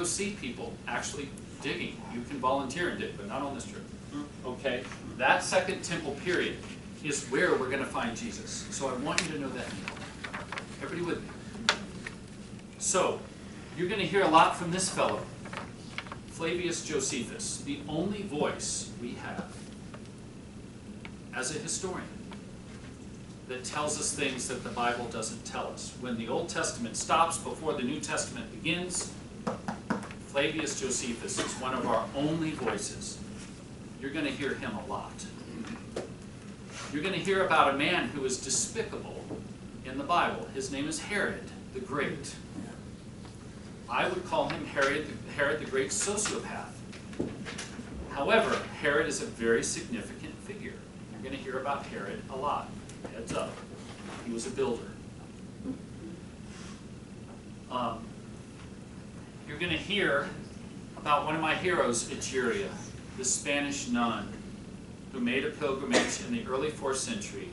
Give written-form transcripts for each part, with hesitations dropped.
go see people actually digging. You can volunteer and dig, but not on this trip. Okay? That Second Temple period is where we're going to find Jesus. So I want you to know that. Everybody with me? So, you're going to hear a lot from this fellow, Flavius Josephus, the only voice we have as a historian that tells us things that the Bible doesn't tell us. When the Old Testament stops before the New Testament begins, Flavius Josephus is one of our only voices. You're going to hear him a lot. You're going to hear about a man who is despicable in the Bible. His name is Herod the Great. I would call him Herod the Great sociopath. However, Herod is a very significant figure. You're going to hear about Herod a lot. Heads up. He was a builder. You're going to hear about one of my heroes, Egeria, the Spanish nun who made a pilgrimage in the early 4th century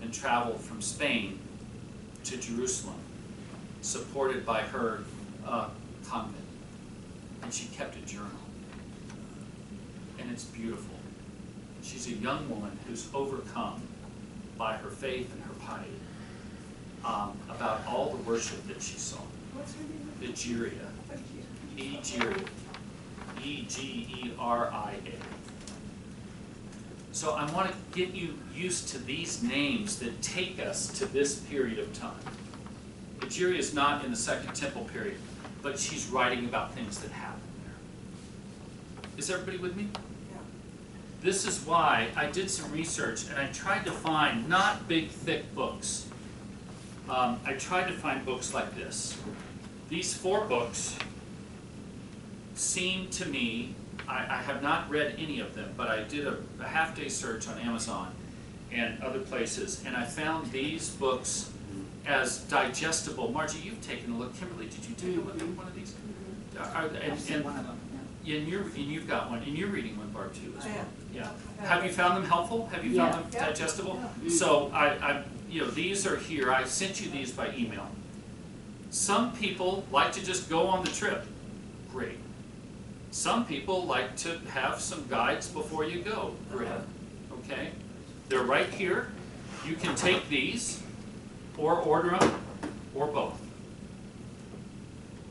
and traveled from Spain to Jerusalem, supported by her convent. And she kept a journal. And it's beautiful. She's a young woman who's overcome by her faith and her piety about all the worship that she saw. What's her name? Egeria. Egeria. E-G-E-R-I-A. So I want to get you used to these names that take us to this period of time. Egeria is not in the Second Temple period, but she's writing about things that happened there. Is everybody with me? Yeah. This is why I did some research and I tried to find not big, thick books. I tried to find books like this. These 4 books seem to me, I have not read any of them, but I did a half-day search on Amazon and other places, and I found these books as digestible. Margie, you've taken a look. Kimberly, did you take a look at one of these? And one of them, yeah. And you've got one, and you're reading one, Part2 as well. Yeah. Yeah. Have you found them helpful? Have you found them digestible? Yeah. So these are here. I sent you these by email. Some people like to just go on the trip. Great. Some people like to have some guides before you go. Great. Okay? They're right here. You can take these, or order them, or both.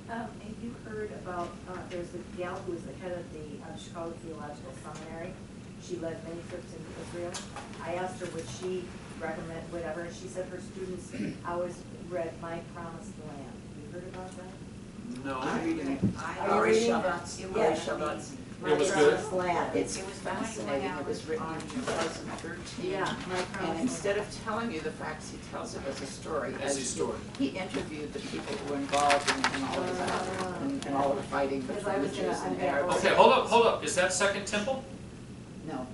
Have you heard about, there's a gal who was the head of the Chicago Theological Seminary. She led many trips into Israel. I asked her would she recommend whatever, and she said her students always read My Promised Land. You heard about that? No. I'm reading it. Are you reading? Yes. It was good? Land. It was fascinating. It was written in 2013. Yeah, My Promised And instead of telling you the facts, he tells it as a story. As a story. He interviewed the people who were involved in all of that, and all of the fighting Because between I the was Jews gonna- and I'm the Arabs. Okay, hold up. Is that Second Temple? No.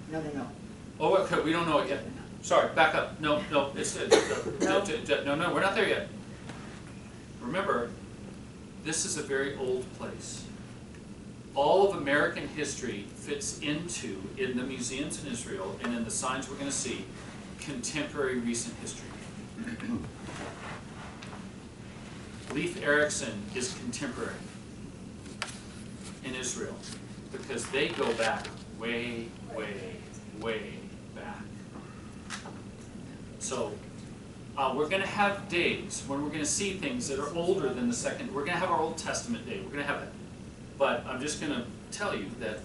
Oh, okay, we don't know it yet. Sorry, back up. No, it's no, we're not there yet. Remember, this is a very old place. All of American history fits into, in the museums in Israel and in the signs we're going to see, contemporary recent history. Leif Erikson is contemporary in Israel because they go back way, way, way back. So we're going to have days when we're going to see things that are older than the second. We're going to have our Old Testament day. We're going to have it. But I'm just going to tell you that,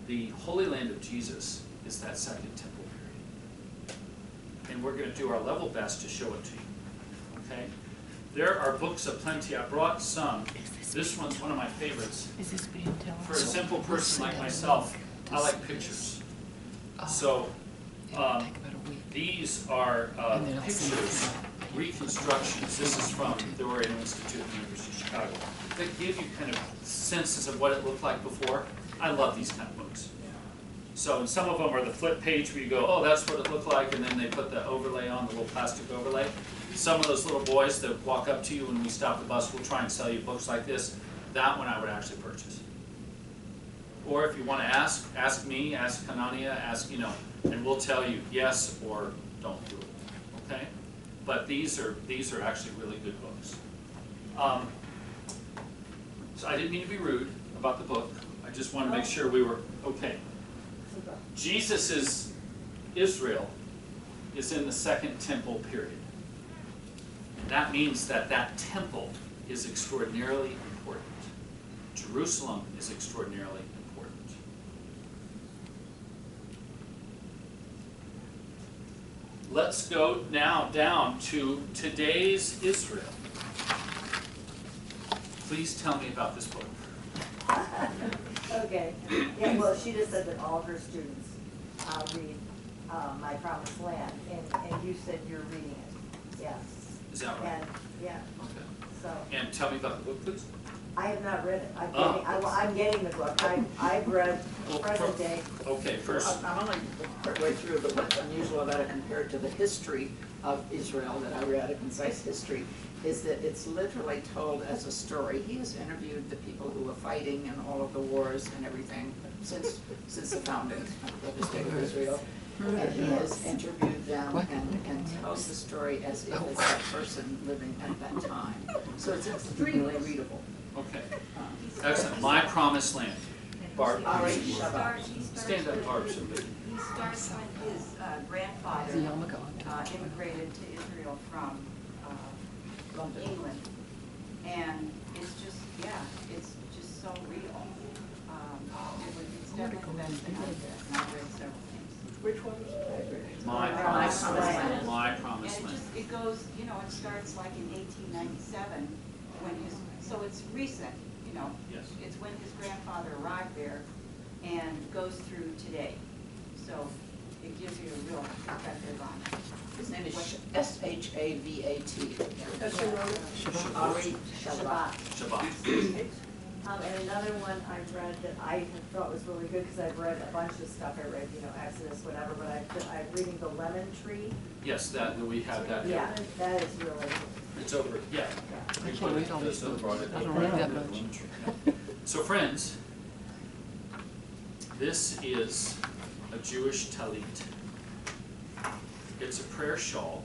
the Holy Land of Jesus is that Second Temple period. And we're going to do our level best to show it to you. Okay? There are books aplenty. I brought some. This one's one of my favorites. Is this being televised? For a simple person like myself, I like pictures. So these are pictures, reconstructions. This is from the Oriental Institute at the University of Chicago. That give you kind of senses of what it looked like before. I love these kind of books. So some of them are the flip page where you go, oh, that's what it looked like, and then they put the overlay on, the little plastic overlay. Some of those little boys that walk up to you when we stop the bus will try and sell you books like this. That one I would actually purchase. Or if you want to ask me, ask Hanania, and we'll tell you yes or don't do it. Okay? but these are actually really good books. So I didn't mean to be rude about the book. I just want to make sure we were okay. Jesus's Israel is in the Second Temple period. That means that that temple is extraordinarily important. Jerusalem is extraordinarily important. Let's go now down to today's Israel. Please tell me about this book. Okay, yeah, well, she just said that all of her students read My Promised Land, and you said you're reading it, yes. Is that right? And, yeah, Okay. so, And tell me about the book, please. I have not read it, Oh. I'm getting the book, I've read Well, present day. Okay, first, I'm only partway through, but what's unusual about it compared to the history of Israel that I read, a concise history, is that it's literally told as a story. He has interviewed the people who were fighting in all of the wars and everything since the founding of the state of Israel. And he has interviewed them and tells the story as if it's that person living at that time. So it's extremely readable. okay. Excellent. My Promised Land. Barb, Ari He Shabbat. starts stand up, Barb, so big. He starts when his grandfather immigrated to Israel from London. England. And it's just, yeah, it's just so real. It's definitely the best thing out there, and I've read several things. Which one is it? My Promised Promised Land. Land. My And Promised it Land. just, it goes, you know, it starts like in 1897 when so it's recent, you know. Yes. It's when his grandfather arrived there and goes through today. So it gives you a real perspective on it. His name is S-H-A-V-A-T. Ari Shabbat. Shabbat. And another one I read that I thought was really good, because I've read a bunch of stuff, I read, you know, Exodus, whatever, but I'm reading The Lemon Tree. Yes, that we have that. Yeah, that is really, It's over. Yeah. yeah. I can't read all these books. I don't read that much. So friends, this is a Jewish talit. It's a prayer shawl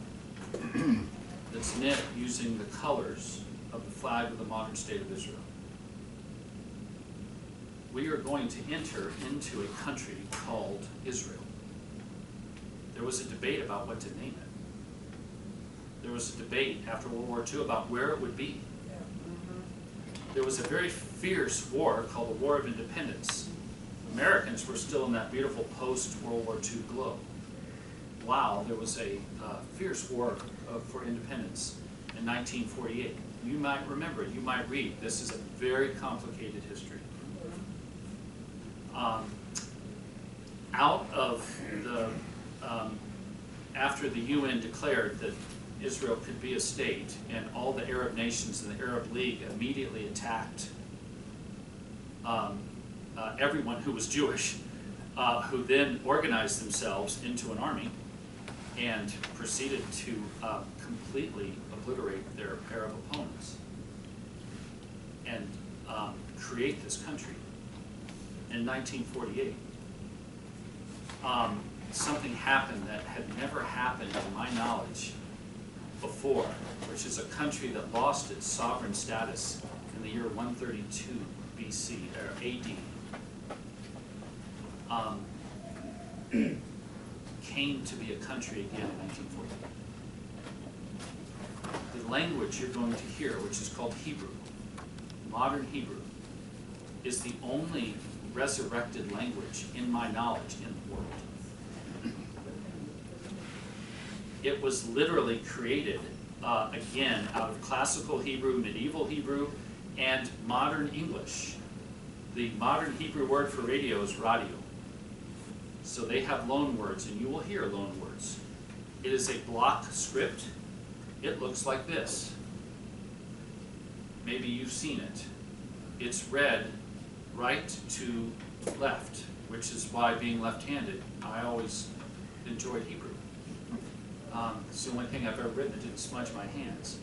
that's knit using the colors of the flag of the modern state of Israel. We are going to enter into a country called Israel. There was a debate about what to name it. There was a debate after World War II about where it would be. There was a very fierce war called the War of Independence. Americans were still in that beautiful post-World War II glow. Wow, there was a fierce war for independence in 1948. You might remember, you might read. This is a very complicated history. Out of the, after the UN declared that Israel could be a state, and all the Arab nations and the Arab League immediately attacked everyone who was Jewish, who then organized themselves into an army and proceeded to completely obliterate their Arab opponents and create this country. In 1948, something happened that had never happened to my knowledge before, which is a country that lost its sovereign status in the year 132 BC, or AD. Came to be a country again in 1948. The language you're going to hear, which is called Hebrew, modern Hebrew, is the only resurrected language in my knowledge in the world. It was literally created again out of classical Hebrew, medieval Hebrew, and modern English. The modern Hebrew word for radio is radio. So they have loan words, and you will hear loan words. It is a block script. It looks like this. Maybe you've seen it. It's read right to left, which is why, being left-handed, I always enjoyed Hebrew. It's the only thing I've ever written that didn't smudge my hands.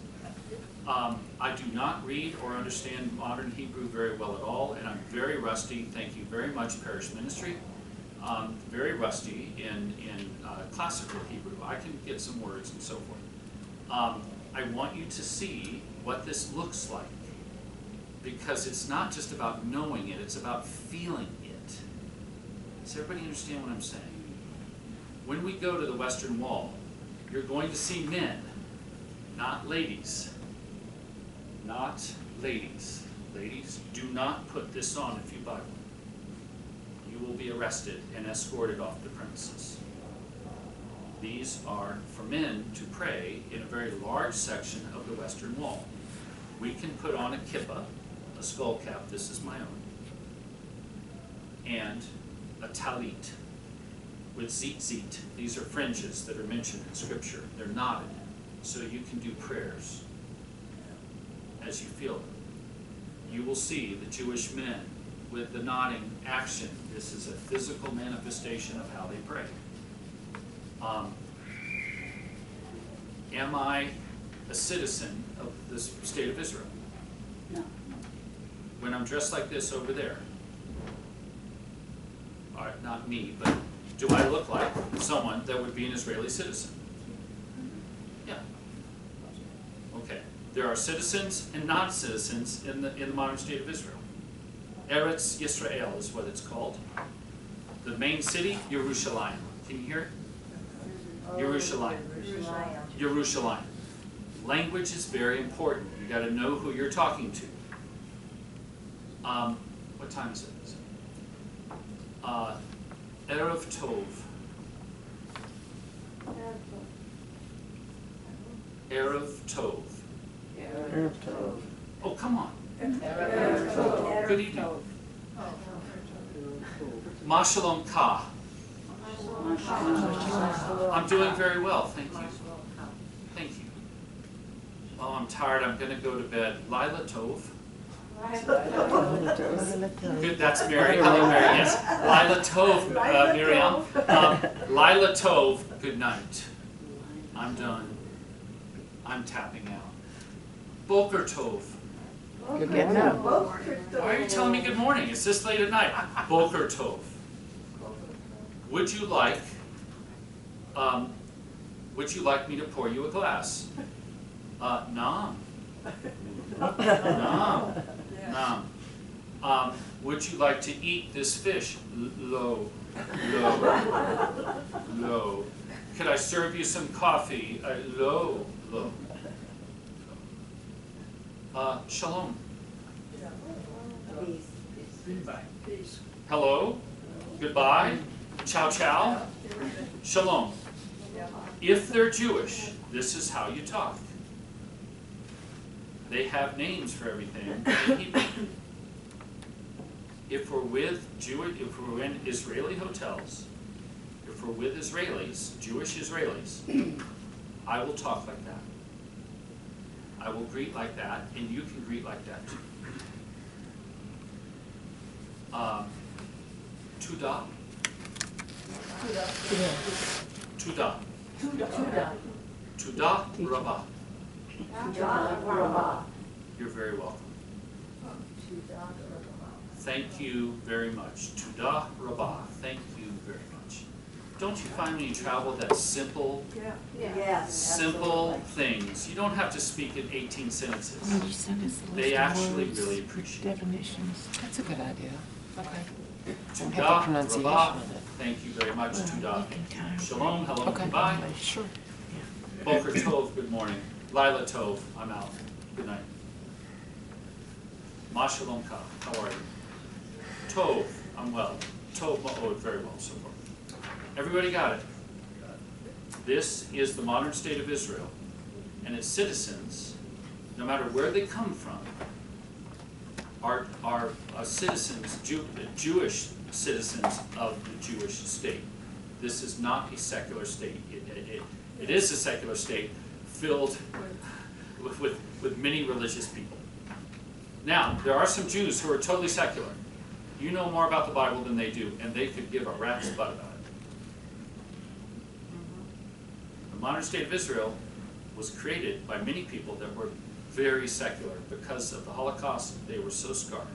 I do not read or understand modern Hebrew very well at all, and I'm very rusty. Thank you very much, Parish Ministry. Very rusty in classical Hebrew. I can get some words and so forth. I want you to see what this looks like, because it's not just about knowing it, it's about feeling it. Does everybody understand what I'm saying? When we go to the Western Wall, you're going to see men, not ladies. Not ladies. Ladies, do not put this on if you buy one. You will be arrested and escorted off the premises. These are for men to pray in a very large section of the Western Wall. We can put on a kippah, a skull cap, this is my own, and a talit with zitzit. These are fringes that are mentioned in Scripture. They're knotted, so you can do prayers as you feel them. You will see the Jewish men with the nodding action. This is a physical manifestation of how they pray. Am I a citizen of the state of Israel? No. When I'm dressed like this over there, all right, not me, but do I look like someone that would be an Israeli citizen? Yeah. Okay. There are citizens and non-citizens in the modern state of Israel. Eretz Yisrael is what it's called. The main city, Yerushalayim. Can you hear it? Yerushalayim. Yerushalayim. Language is very important. You got to know who you're talking to. What time is it? Erev Tov. Erev Tov. Oh, come on. Good evening. Ma Shalom Ka. I'm doing very well, thank you. Thank you. Oh, I'm tired. I'm going to go to bed. Lila Tov. Good, that's Mary. Hello, Mary. Yes. Lila Tov, Miriam. Lila Tov, good night. I'm done. I'm tapping out. Boker Tov. Good getting up. Why are you telling me good morning? It's this late at night. Boker Tov. Would you like me to pour you a glass? Nam. Nam. Nam. Would you like to eat this fish? Lo. Lo. Lo. Could I serve you some coffee? Lo. Lo. Shalom. Peace. Hello. Goodbye. Ciao, ciao. Shalom. If they're Jewish, this is how you talk. They have names for everything in Hebrew. If we're with if we're in Israeli hotels, if we're with Israelis, Jewish Israelis, I will talk like that. I will greet like that, and you can greet like that too. Tuda. Tuda. Tuda Rabbah. You're very welcome. Thank you very much. Tuda Rabbah. Thank you very much. Don't you find when you travel that simple, simple things? You don't have to speak in 18 sentences. They actually really appreciate it. Definitions. That's a good idea. Okay. Tuda Rabbah. Thank you very much. Tuda. Shalom. Hello. Okay. Goodbye. Sure. Boker Tov. Good morning. Lila Tov. I'm out. Good night. Ma Shalom Ka. How are you? Tov. I'm well. Tov Ma'od. Very well so far. Everybody got it? This is the modern state of Israel, and its citizens, no matter where they come from, are citizens, Jewish citizens of the Jewish state. This is not a secular state. It is a secular state filled with many religious people. Now, there are some Jews who are totally secular. You know more about the Bible than they do, and they could give a rat's butt about it. The modern state of Israel was created by many people that were very secular. Because of the Holocaust, they were so scarred.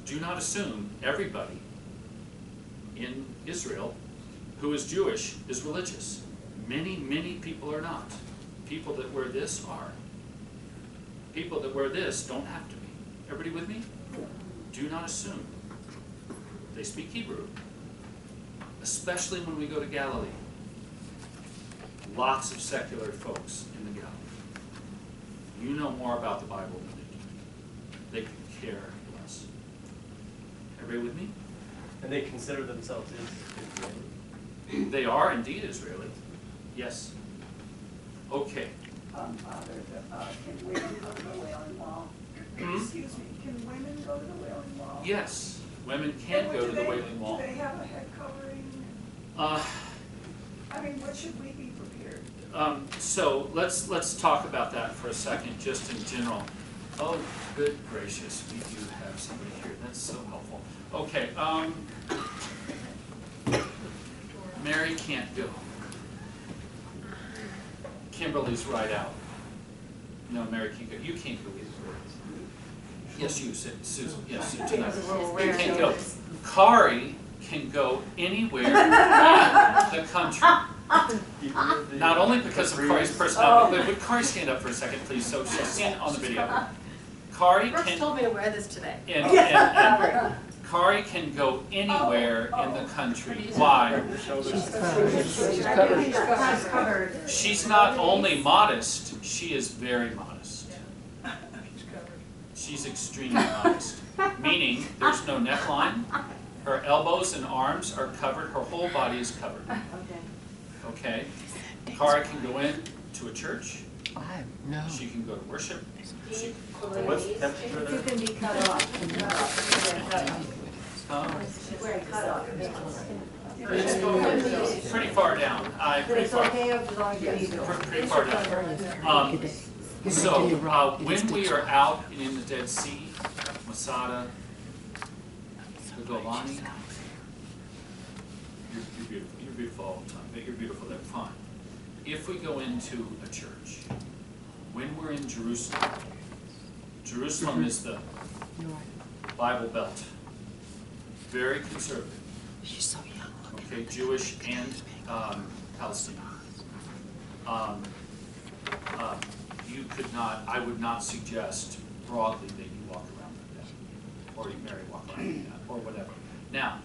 Do not assume everybody in Israel who is Jewish is religious. Many, many people are not. People that wear this are. People that wear this don't have to be. Everybody with me? Do not assume they speak Hebrew, especially when we go to Galilee. Lots of secular folks in the Galilee. You know more about the Bible than they do. They could care less. Everybody with me? And they consider themselves Israeli. They are indeed Israeli. Yes. Okay. Father, can women go to the Wailing Wall? Excuse me, can women go to the Wailing Wall? Yes, women can go to the Wailing Wall. Do they have a head covering? I mean, what should we be prepared? So let's talk about that for a second, just in general. Oh, good gracious, we do have somebody here. That's so helpful. Okay. Mary can't go. Kimberly's right out. No, Mary can't go. You can't go either. Yes, you, Susan. Yes, Susan. Tonight. You can't go. Kari can go anywhere in the country. Not only because of Kari's personality, but would Kari stand up for a second, please, so she's seen on the video. Kari Brooks can. told me to wear this today. And Kari can go anywhere in the country. Why? She's covered. She's not only modest, she is very modest. She's extremely modest. Meaning, there's no neckline, her elbows and arms are covered, her whole body is covered. Okay? Kari can go in to a church. No. She can go to worship. She, What's the temperature You there? can be cut off. Wear a cutoff. it's pretty far down. But Pretty it's far. okay as long as you leave it. Pretty far down. So, when we are out in the Dead Sea, Masada, the Golani, you're beautiful. You're beautiful all the time, but you're beautiful there. Fine. If we go into a church, when we're in Jerusalem, Jerusalem is the Bible Belt. Very conservative. She's so young. Okay, Jewish and Palestinian. You could not, I would not suggest broadly that you walk around like that, or you Mary walk around like that, or whatever. Now,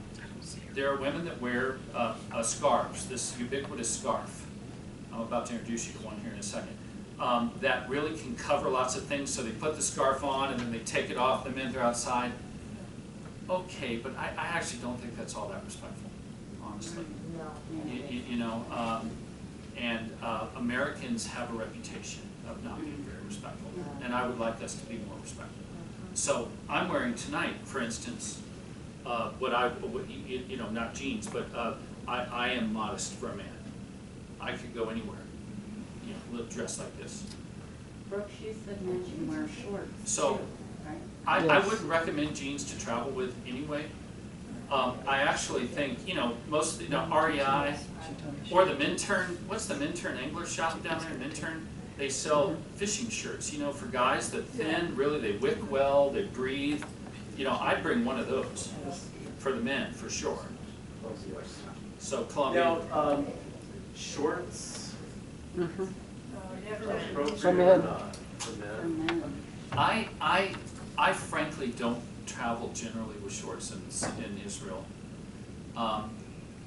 there are women that wear scarves, this ubiquitous scarf. I'm about to introduce you to one here in a second. That really can cover lots of things, so they put the scarf on and then they take it off the minute they're outside. Okay, but I actually don't think that's all that respectful, honestly. No. And Americans have a reputation of not being very respectful, and I would like us to be more respectful. So I'm wearing tonight, for instance, not jeans, but I am modest for a man. I could go anywhere, dressed like this. Brooks, you said men should wear shorts. So too, right? I wouldn't recommend jeans to travel with anyway. I actually think, most of the, REI or the Minturn, what's the Minturn angler shop down there, Minturn? They sell fishing shirts, for guys that thin, really they wick well, they breathe. I'd bring one of those for the men, for sure. So Columbia. Now, shorts. Appropriate For or men. not? For For men. men. I frankly don't travel generally with shorts in Israel.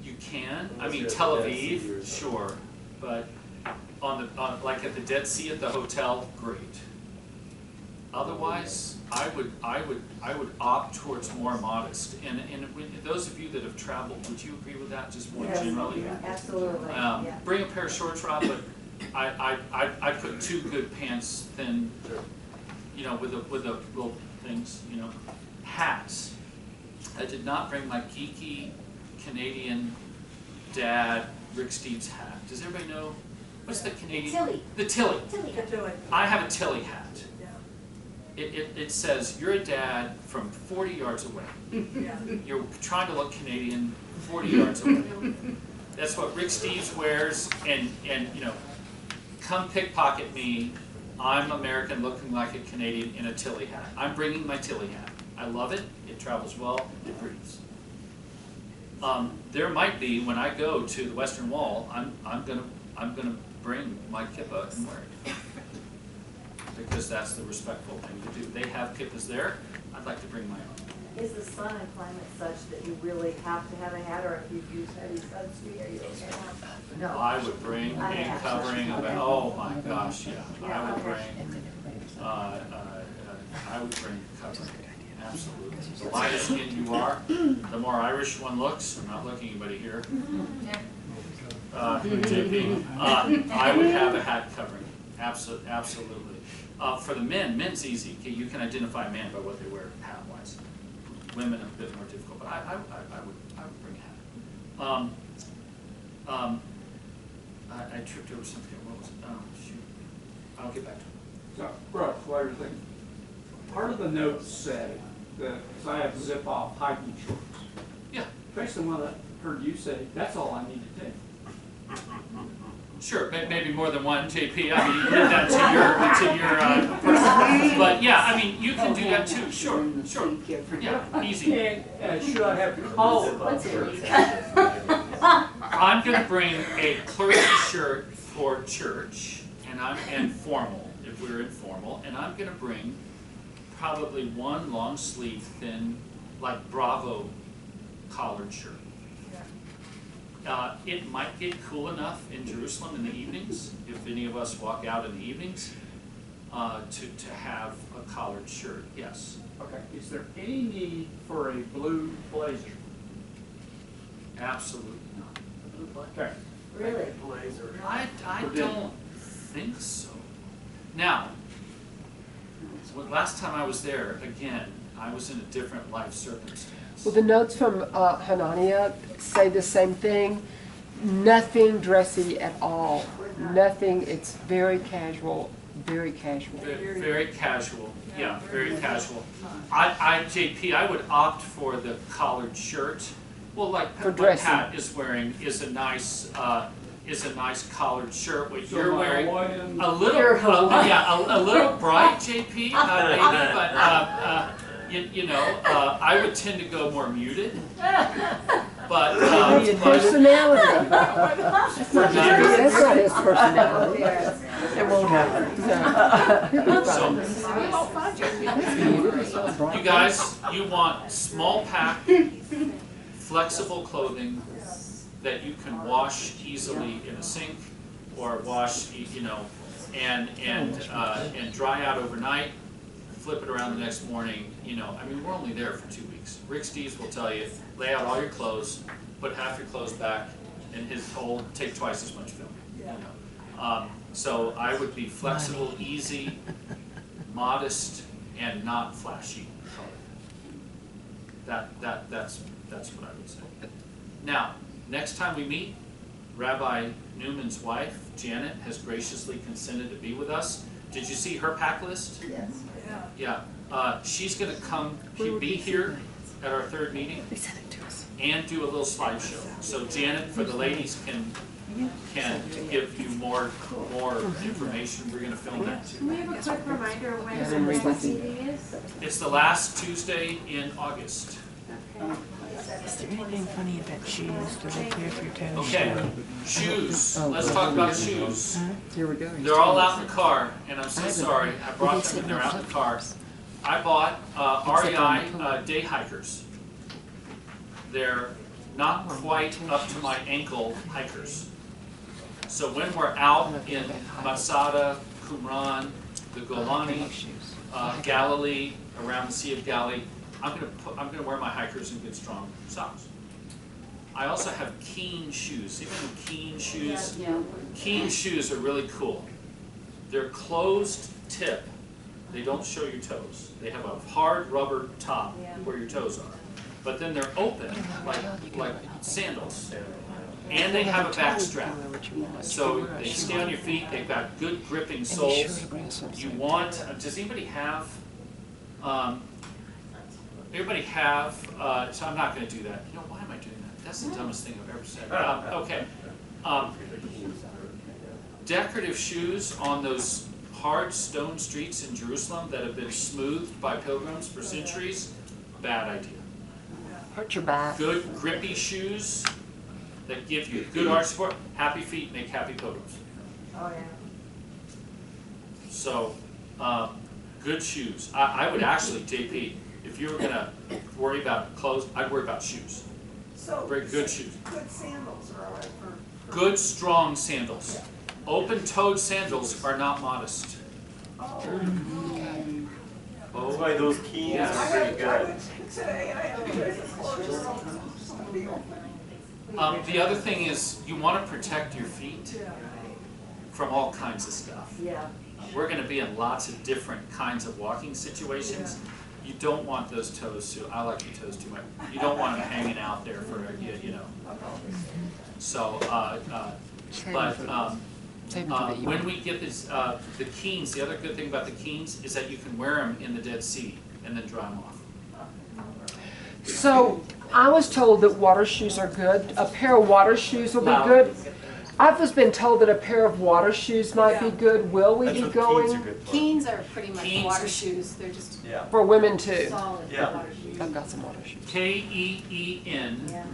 You can, Unless Tel you're at the Dead Sea Aviv, or something. sure, but like at the Dead Sea at the hotel, great. Otherwise, I would opt towards more modest. And those of you that have traveled, would you agree with that? Just more Yes, generally. Absolutely, yeah. Bring a pair of shorts, Rob, but I put two good pants, thin, with the little things, Hats. I did not bring my geeky Canadian dad Rick Steves hat. Does everybody know? What's the Canadian? Tilly. The Tilly. Tilly. I have a Tilly hat. It says, you're a dad from 40 yards away. You're trying to look Canadian 40 yards away. That's what Rick Steves wears, and come pickpocket me, I'm American looking like a Canadian in a Tilly hat. I'm bringing my Tilly hat. I love it, it travels well, it breathes. There might be, when I go to the Western Wall, I'm gonna I'm gonna bring my kippah and wear it. Because that's the respectful thing to do. They have kippahs there, I'd like to bring my own. Is the sun and climate such that you really have to have a hat, or if you use heavy sunscreen, are you okay? No. I would bring a covering of, oh my gosh, yeah, I would bring, I would bring a covering, absolutely. The lighter skinned you are, the more Irish one looks. I'm not looking at anybody here. JP, I would have a hat covering, absolutely. For the men's easy. You can identify a man by what they wear hat-wise. Women a bit more difficult, but I would bring a hat. I tripped over something. What was it? Oh, shoot. I'll get back to it. So, Brooke, while you're thinking, part of the notes say that, because I have zip-off hiking shorts. Yeah. Based on what I heard you say, that's all I need to take. Sure, maybe more than one, JP. I mean, you did that to your person. But yeah, I mean, you can do that too. Sure. Yeah, easy. And should I have collars? I'm going to bring a clergy shirt for church, and formal, if we're informal, and I'm going to bring probably one long sleeve, thin, like Bravo collared shirt. It might get cool enough in Jerusalem in the evenings, if any of us walk out in the evenings, to have a collared shirt, yes. Okay, is there any need for a blue blazer? Absolutely not. Okay. Really? I don't think so. Now, last time I was there, again, I was in a different life circumstance. Well, the notes from Hananiah say the same thing. Nothing dressy at all. Nothing. It's very casual. Very casual. Very casual. Yeah, very casual. JP, I would opt for the collared shirt. Well, like what Pat is wearing is a nice collared shirt. What So you're wearing, Hawaiian, a little, a little bright, JP, maybe, but you know, I would tend to go more muted. But His personality. That's not his personality. It won't happen. No. you guys, you want small pack, flexible clothing that you can wash easily in a sink or wash, you know, and dry out overnight. Flip it around the next morning. You know, I mean, we're only there for 2 weeks. Rick Steves will tell you, lay out all your clothes, put half your clothes back, and his whole take twice as much film. You know, so I would be flexible, easy, modest, and not flashy color. That's what I would say. Now, next time we meet, Rabbi Newman's wife, Janet, has graciously consented to be with us. Did you see her pack list? Yes. Yeah. She's going to come be here at our third meeting and do a little slideshow. So Janet, for the ladies, can give you more information. We're going to film that too. Can we have a quick reminder of when the next meeting is? It's the last Tuesday in August. Is there anything funny about shoes? Do they care if you're telling Okay, shoes. Let's talk about shoes. Here we go. They're all out in the car, and I'm so sorry. I brought them and they're out in the car. I bought REI day hikers. They're not quite up to my ankle hikers. So when we're out in Masada, Qumran, the Golani, Galilee, around the Sea of Galilee, I'm gonna wear my hikers in good strong socks. I also have Keen shoes. Even Keen shoes. Yeah. Keen shoes are really cool. They're closed tip. They don't show your toes. They have a hard rubber top where your toes are. But then they're open like sandals. And they have a back strap. So they stay on your feet. They've got good gripping soles. You want, does anybody have, so I'm not going to do that. You know, why am I doing that? That's the dumbest thing I've ever said. Okay. Decorative shoes on those hard stone streets in Jerusalem that have been smoothed by pilgrims for centuries, bad idea. Hurt your back. Good grippy shoes, that give you good arch support. Happy feet make happy pilgrims. Oh, yeah. So, good shoes. I would actually, JP, if you were gonna worry about clothes, I'd worry about shoes. So. Very good shoes. Good sandals are all right for. Good, strong sandals. Open-toed sandals are not modest. Oh. That's why those keens Yes. are pretty good. Today I had to use a clothes from somebody open. The other thing is, you want to protect your feet from all kinds of stuff. Yeah. We're going to be in lots of different kinds of walking situations. You don't want those toes to, I like your toes too much. You don't want them hanging out there for, you know. So, when we get this, the keens, the other good thing about the keens is that you can wear them in the Dead Sea and then dry them off. So I was told that water shoes are good. A pair of water shoes will be good. I've just been told that a pair of water shoes might be good. Will we That's be what keens are going? good for. Keens are pretty much Keens. water shoes, they're just Yeah. For women too. solid Yeah. water shoes. I've got some water shoes. K-E-E-N. Yeah.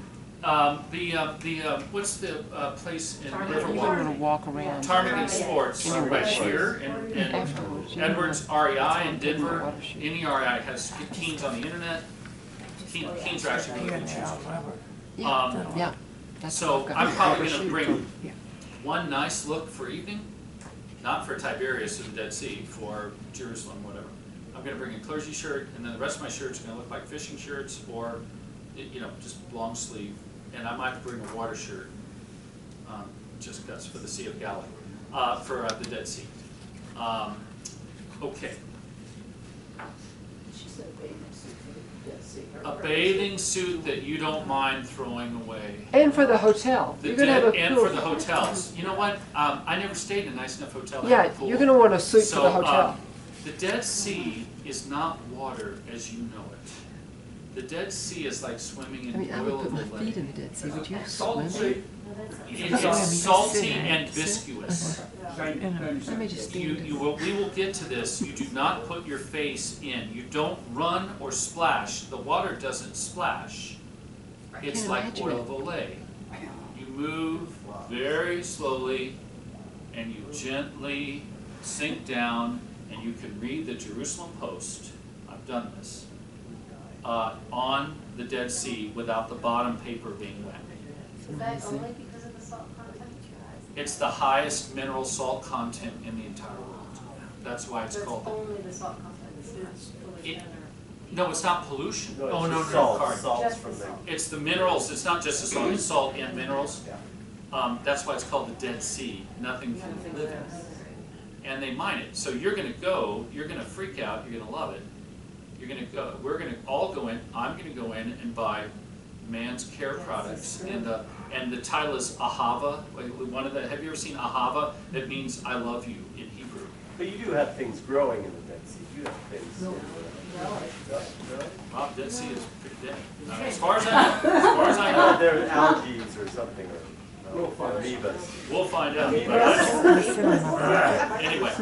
What's the place in Ptarmigan. You're Riverwalk? gonna walk around. Ptarmigan Sports, right here, and Afterwards, you Edwards know. REI in Denver. Water shoes. Any REI has keens on the internet. Keens are actually really good shoes. Yeah. That's So what I've got. I'm probably Water gonna shoes. bring Yeah. one nice look for evening, not for Tiberias or the Dead Sea, for Jerusalem, whatever. I'm gonna bring a clergy shirt, and then the rest of my shirts are gonna look like fishing shirts, or, you know, just long sleeve. And I might bring a water shirt, just because, for the Sea of Galilee, for the Dead Sea. Okay. She said a bathing suit for the Dead Sea. A bathing suit that you don't mind throwing away. And for the hotel. The You're gonna have a and pool. for the hotels. You know what? I never stayed in a nice enough hotel. to have Yeah, a pool. you're gonna want a suit for the So, hotel. the Dead Sea is not water as you know it. The Dead Sea is like swimming in I mean, I oil would of put the my feet lake. in the Dead Sea. Would you Salt and swim? sea. It's salty and viscous. Let me just We will get to this. You do not put your face in. You don't run or splash. The water doesn't splash. It's can't like imagine oil it. of the lake. You move very slowly and you gently sink down, and you can read the Jerusalem Post. I've done this. On the Dead Sea without the bottom paper being wet. Is that only because of the salt content? It's the highest mineral salt content in the entire world. That's why it's So called that. only the salt content, it's not pollution No, it's not pollution. No, it's Oh, no, just no, salt, Cardi. salt's Just from the there. salt. It's the minerals, it's not just the salt, it's salt and minerals. Yeah. That's why it's called the Dead Sea. Nothing can Nothing live in else. it. And they mine it. So you're gonna go, you're gonna freak out, you're gonna love it. You're gonna go, we're gonna all go in, I'm gonna go in and buy Man's Care products. And the title is Ahava. One of the, have you ever seen Ahava? It means I love you in Hebrew. But you do have things growing in the Dead Sea. You have things. No. No? Wow, Dead Sea is pretty dead. As far as I know, as far as I know. There are algae or something, or amoebas. We'll find out. Anyway,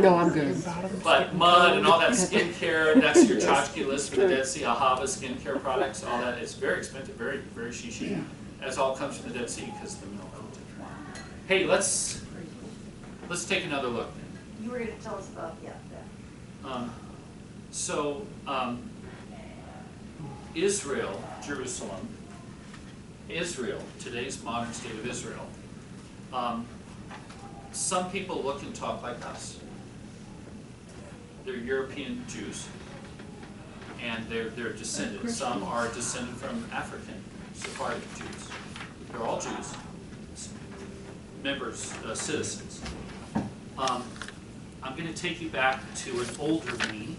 No, I'm good. but mud and all that skincare, that's your tchotchke list for the Dead Sea, Ahava skincare products, all that is very expensive, very, very shishi. That's all comes from the Dead Sea because of the mineral content. Hey, let's take another look. You were gonna tell us about, yeah, that. So, Israel, Jerusalem, Israel, today's modern state of Israel. Some people look and talk like us. They're European Jews, and they're descended. Some are descended from African Sephardic Jews. They're all Jews, members, citizens. I'm going to take you back to an older me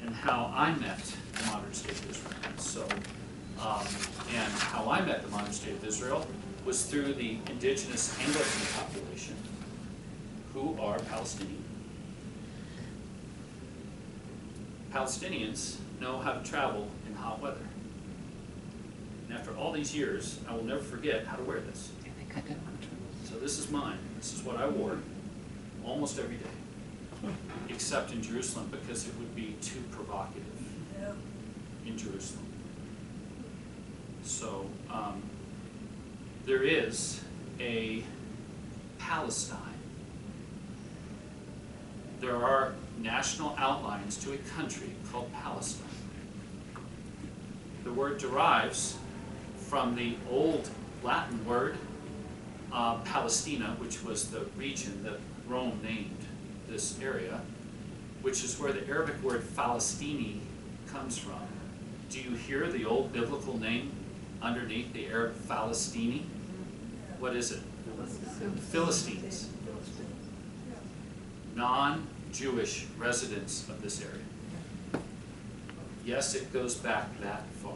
and how I met the modern state of Israel. So, and how I met the modern state of Israel was through the indigenous Anglican population, who are Palestinian. Palestinians know how to travel in hot weather. And after all these years, I will never forget how to wear this. So this is mine. This is what I wore almost every day, except in Jerusalem because it would be too provocative in Jerusalem. So there is a Palestine. There are national outlines to a country called Palestine. The word derives from the old Latin word Palestina, which was the region that Rome named this area, which is where the Arabic word Falastini comes from. Do you hear the old biblical name underneath the Arab Falastini? What is it? Philistines. Non-Jewish residents of this area. Yes, it goes back that far.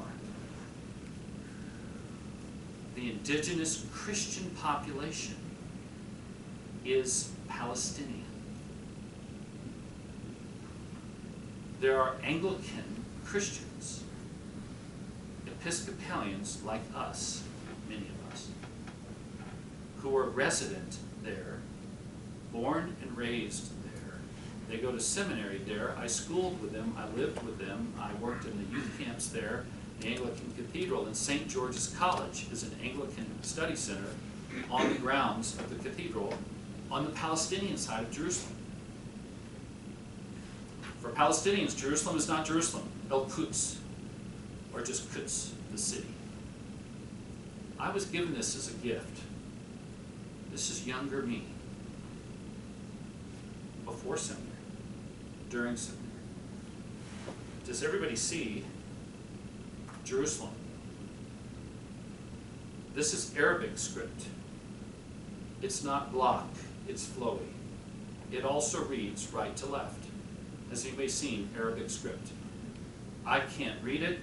The indigenous Christian population is Palestinian. There are Anglican Christians, Episcopalians like us, many of us, who are resident there, born and raised there. They go to seminary there. I schooled with them. I lived with them. I worked in the youth camps there. The Anglican Cathedral in St. George's College is an Anglican study center on the grounds of the cathedral on the Palestinian side of Jerusalem. For Palestinians, Jerusalem is not Jerusalem, El-Quds, or just Quds, the city. I was given this as a gift. This is younger me. Before seminary, during seminary. Does everybody see Jerusalem? This is Arabic script. It's not block, it's flowy. It also reads right to left. Has anybody seen Arabic script? I can't read it.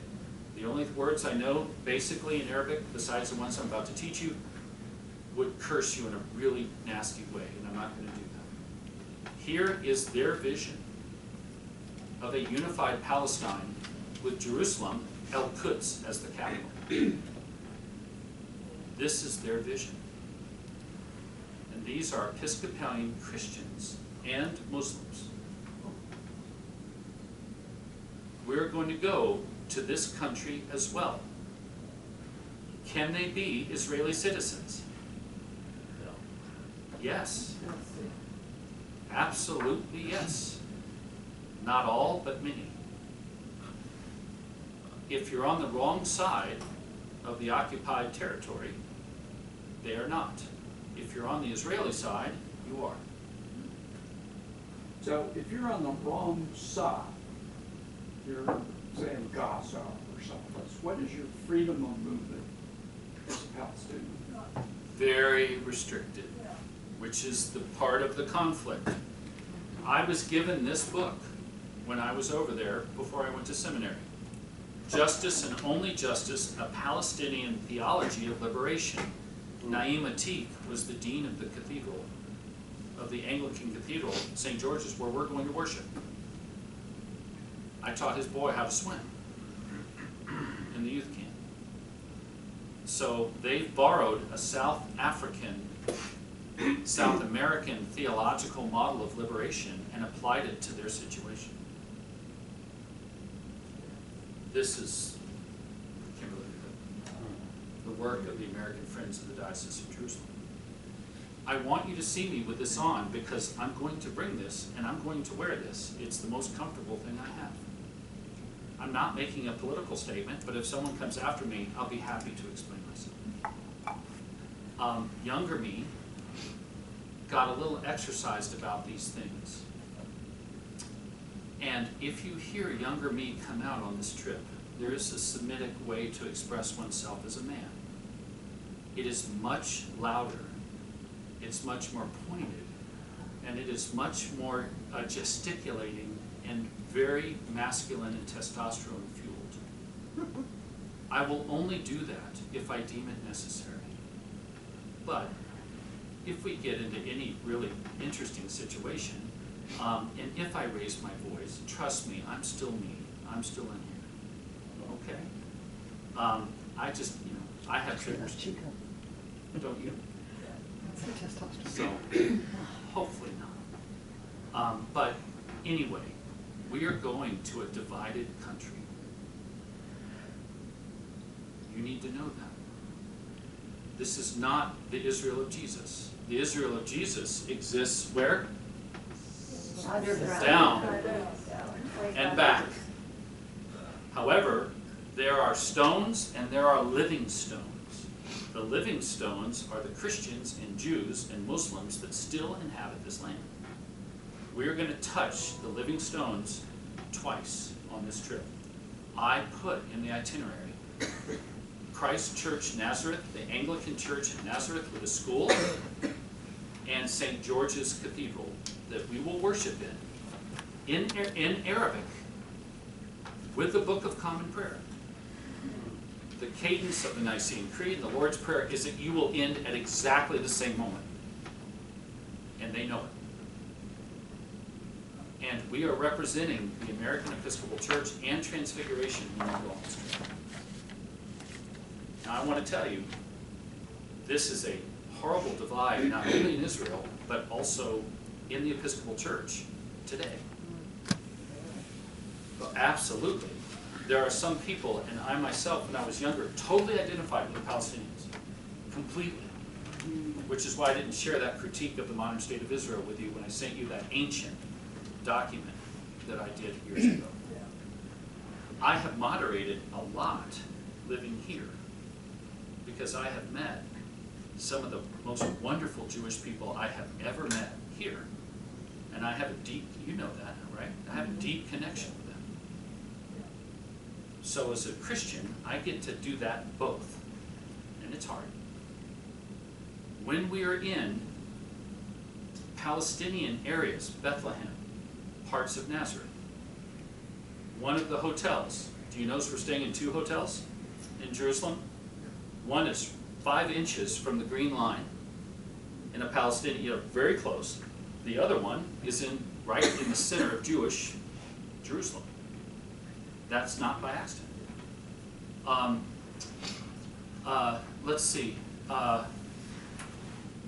The only words I know basically in Arabic, besides the ones I'm about to teach you, would curse you in a really nasty way, and I'm not going to do that. Here is their vision of a unified Palestine with Jerusalem, El-Quds, as the capital. This is their vision. And these are Episcopalian Christians and Muslims. We're going to go to this country as well. Can they be Israeli citizens? No. Yes. Absolutely yes. Not all, but many. If you're on the wrong side of the occupied territory, they are not. If you're on the Israeli side, you are. So if you're on the wrong side, you're, say, in Gaza or someplace, what is your freedom of movement as a Palestinian? Very restricted, which is the part of the conflict. I was given this book when I was over there before I went to seminary. Justice and Only Justice, a Palestinian Theology of Liberation. Naim Atik was the dean of the cathedral, of the Anglican Cathedral, St. George's, where we're going to worship. I taught his boy how to swim in the youth camp. So they borrowed a South American theological model of liberation and applied it to their situation. This is Kimberly, the work of the American Friends of the Diocese of Jerusalem. I want you to see me with this on because I'm going to bring this and I'm going to wear this. It's the most comfortable thing I have. I'm not making a political statement, but if someone comes after me, I'll be happy to explain myself. Younger me got a little exercised about these things. And if you hear younger me come out on this trip, there is a Semitic way to express oneself as a man. It is much louder, it's much more pointed, and it is much more gesticulating and very masculine and testosterone fueled. I will only do that if I deem it necessary. But if we get into any really interesting situation, and if I raise my voice, trust me, I'm still me. I'm still in here. Okay? I just, I have triggers too. Don't you? So, hopefully not. But anyway, we are going to a divided country. You need to know that. This is not the Israel of Jesus. The Israel of Jesus exists where? Down and back. However, there are stones and there are living stones. The living stones are the Christians and Jews and Muslims that still inhabit this land. We're going to touch the living stones twice on this trip. I put in the itinerary Christ Church Nazareth, the Anglican Church in Nazareth with a school, and St. George's Cathedral that we will worship in Arabic with the Book of Common Prayer. The cadence of the Nicene Creed and the Lord's Prayer is that you will end at exactly the same moment. And they know it. And we are representing the American Episcopal Church and Transfiguration when we go on this trip. Now I want to tell you, this is a horrible divide, not only in Israel, but also in the Episcopal Church today. Well, absolutely. There are some people, and I myself, when I was younger, totally identified with the Palestinians. Completely. Which is why I didn't share that critique of the modern state of Israel with you when I sent you that ancient document that I did years ago. I have moderated a lot living here because I have met some of the most wonderful Jewish people I have ever met here. And I have a deep, you know that, right? I have a deep connection with them. So as a Christian, I get to do that both. And it's hard. When we are in Palestinian areas, Bethlehem, parts of Nazareth, one of the hotels, do you notice we're staying in 2 hotels in Jerusalem? One is 5 inches from the Green Line in a Palestinian, very close. The other one is right in the center of Jewish Jerusalem. That's not by accident. Let's see.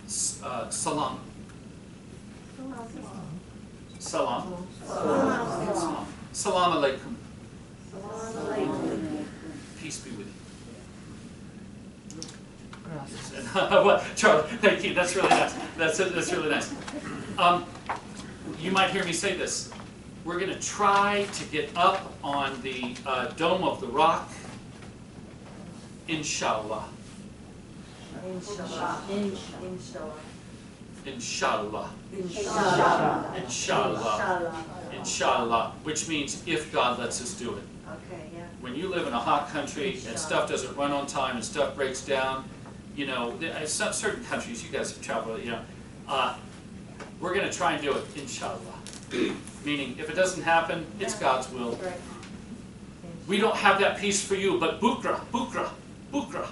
Salam. Salam. Salam alaikum. Peace be with you. What, Charlie? Thank you. That's really nice. That's really nice. You might hear me say this. We're going to try to get up on the Dome of the Rock, inshallah. Inshallah. Inshallah. Inshallah. Inshallah. Inshallah. Inshallah. Which means if God lets us do it. Okay, yeah. When you live in a hot country and stuff doesn't run on time and stuff breaks down, you know, some certain countries, you guys have traveled, you know, we're going to try and do it, inshallah. Meaning, if it doesn't happen, it's God's will. Right. We don't have that peace for you, but bukra, bukra, bukra.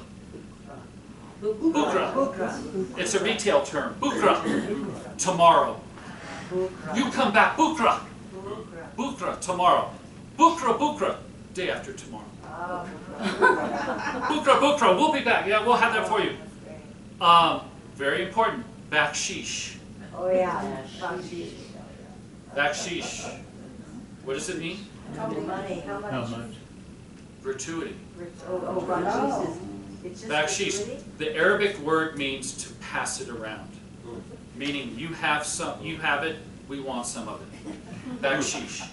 Bukra. It's a retail term. Bukra. Tomorrow. You come back. Bukra. Bukra. Tomorrow. Bukra. Bukra. Day after tomorrow. Bukra. Bukra. We'll be back. Yeah, we'll have that for you. Very important. Bakshish. Oh yeah. Bakshish. Bakshish. What does it mean? Money. How much? Gratuity. Oh, bakshish is. It's just Bakshish. gratuity? The Arabic word means to pass it around. Meaning you have it, we want some of it. Bakshish.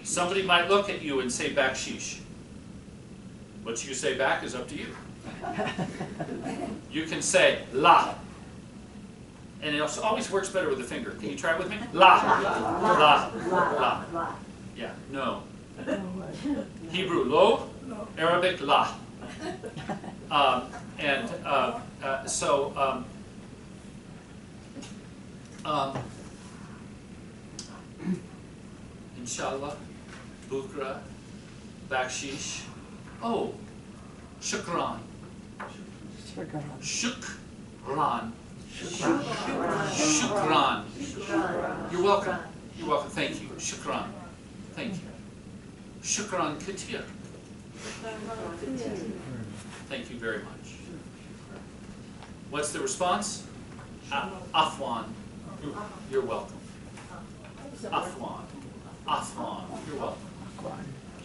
Somebody might look at you and say bakshish. What you say back is up to you. You can say la. And it always works better with the finger. Can you try it with me? La. La. La. La. Yeah, no. Hebrew lo, Arabic la. Inshallah, bukra, bakshish. Oh, shukran. Shukran. Shukran. You're welcome. You're welcome. Thank you. Shukran. Thank you. Shukran katir. Thank you very much. What's the response? Afwan. You're welcome. Afwan. Afwan. You're welcome.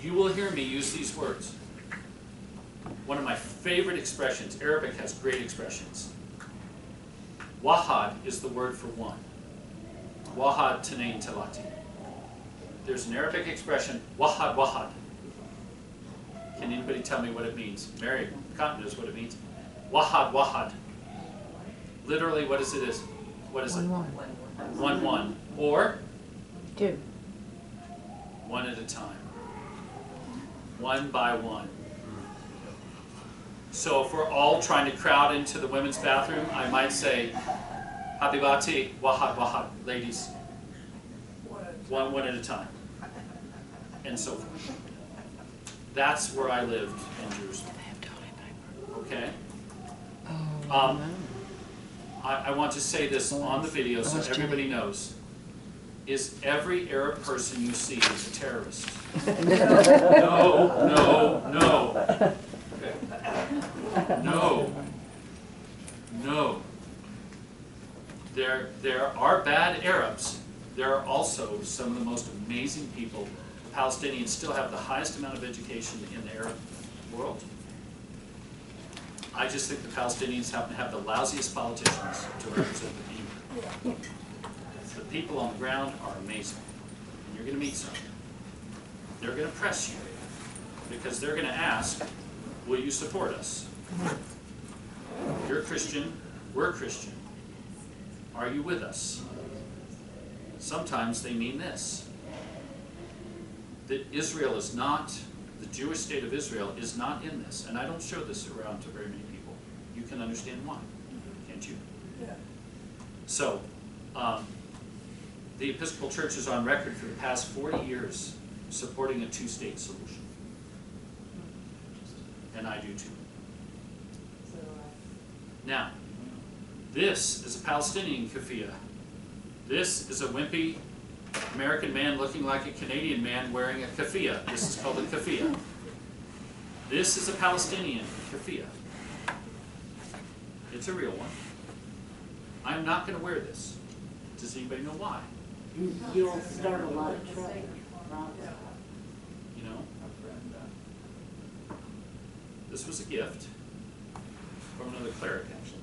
You will hear me use these words. one of my favorite expressions. Arabic has great expressions. Wahad is the word for one. Wahad Tanain Talati. There's an Arabic expression, wahad wahad. Can anybody tell me what it means? Mary Cotton knows what it means. Wahad wahad. Literally, what is it? What is it? One one. Or? Two. One at a time. One by one. So if we're all trying to crowd into the women's bathroom, I might say, Habibati, wahad wahad, ladies. One at a time. And so forth. That's where I lived in Jerusalem. Okay? I want to say this on the video so everybody knows. Is every Arab person you see is a terrorist? No, no, no. Okay. No. No. There are bad Arabs. There are also some of the most amazing people. The Palestinians still have the highest amount of education in the Arab world. I just think the Palestinians happen to have the lousiest politicians to represent the people. The people on the ground are amazing. And you're going to meet some. They're going to press you because they're going to ask, will you support us? You're Christian, we're Christian. Are you with us? Sometimes they mean this, that Israel is not, the Jewish state of Israel is not in this. And I don't show this around to very many people. You can understand why, can't you? Yeah. So, the Episcopal Church is on record for the past 40 years supporting a two-state solution. And I do too. Now, this is a Palestinian keffiyeh. This is a wimpy American man looking like a Canadian man wearing a keffiyeh. This is called a keffiyeh. This is a Palestinian keffiyeh. It's a real one. I'm not going to wear this. Does anybody know why? You'll start a lot of trouble. You know? This was a gift from another cleric, actually.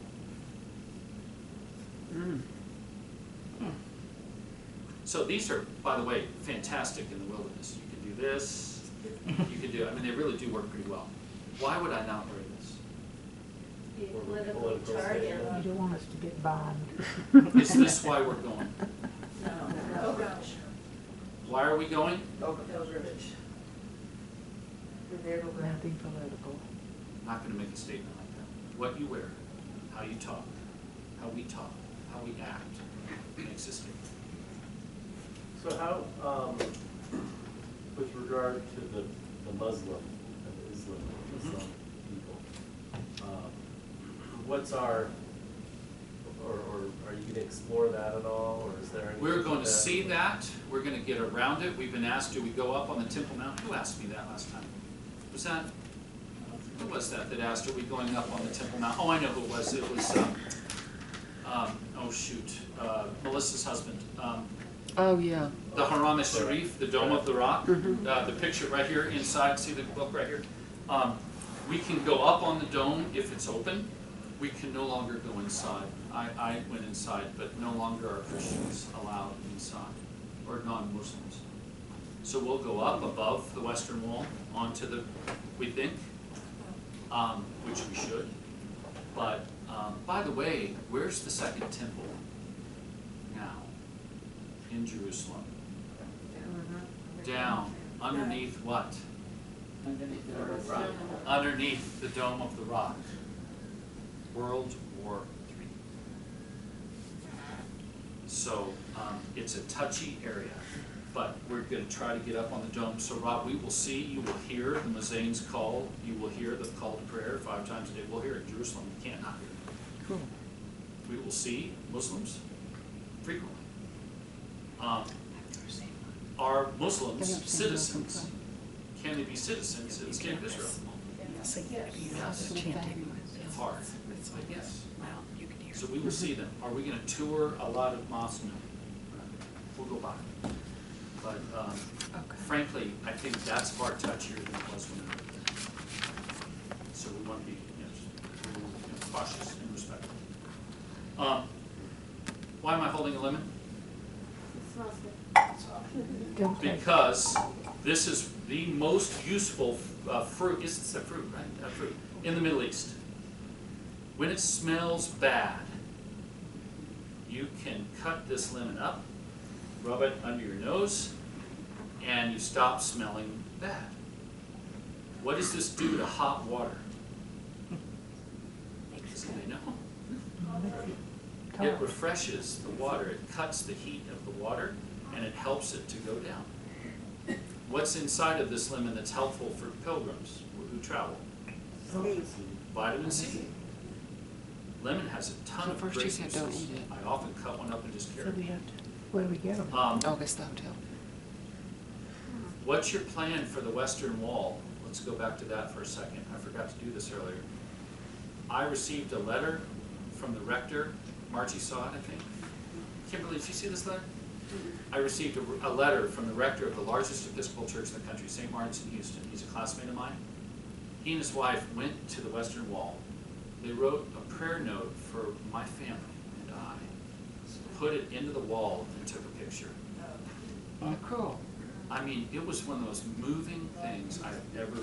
So these are, by the way, fantastic in the wilderness. You can do this. You can do, I mean, they really do work pretty well. Why would I not wear this? Political target. You don't want us to get bombed. Is this why we're going? Oh, gosh. Why are we going? Pilgrimage. Nothing political. I'm not going to make a statement like that. What you wear, how you talk, how we talk, how we act makes a statement. So how, with regard to the Muslim and Islam people, what's our, or are you going to explore that at all, or is there anything? We're going to see that. We're going to get around it. We've been asked, do we go up on the Temple Mount? Who asked me that last time? Was that, who was that asked, are we going up on the Temple Mount? Oh, I know who it was. It was, oh shoot, Melissa's husband. Oh, yeah. The Haram al-Sharif, the Dome of the Rock, the picture right here inside, see the book right here? We can go up on the dome if it's open. We can no longer go inside. I went inside, but no longer are Christians allowed inside, or non-Muslims. So we'll go up above the Western Wall onto the, we think, which we should. But, by the way, where's the second temple now in Jerusalem? Down, underneath what? Underneath the Dome of the Rock. World War III. So it's a touchy area, but we're going to try to get up on the dome. So Rob, we will see, you will hear the Mazain's call, you will hear the call to prayer 5 times a day. We'll hear it in Jerusalem, you can't not hear it. Cool. We will see Muslims frequently. Are Muslims citizens? Can they be citizens in the state of Israel? Yes. Hard, I guess. So we will see them. Are we going to tour a lot of mosques? No. We'll go by. But frankly, I think that's far touchier than it was when I lived there. So we want to be cautious and respectful. Why am I holding a lemon? It smells good. Don't take it. Because this is the most useful fruit, it's a fruit, right? A fruit, in the Middle East. When it smells bad, you can cut this lemon up, rub it under your nose, and you stop smelling bad. What does this do to hot water? Does anybody know? It refreshes the water, it cuts the heat of the water, and it helps it to go down. What's inside of this lemon that's helpful for pilgrims who travel? Vitamin C. Lemon has a ton So of first great you said don't uses. eat it. I often cut one up and just carry So we it. have to, where do we get them? August the hotel. What's your plan for the Western Wall? Let's go back to that for a second. I forgot to do this earlier. I received a letter from the rector. Margie saw it, I think. Kimberly, did you see this letter? I received a letter from the rector of the largest Episcopal church in the country, St. Martin's in Houston. He's a classmate of mine. He and his wife went to the Western Wall. They wrote a prayer note for my family and I, put it into the wall and took a picture. Oh, cool. I mean, it was one of the most moving things I've ever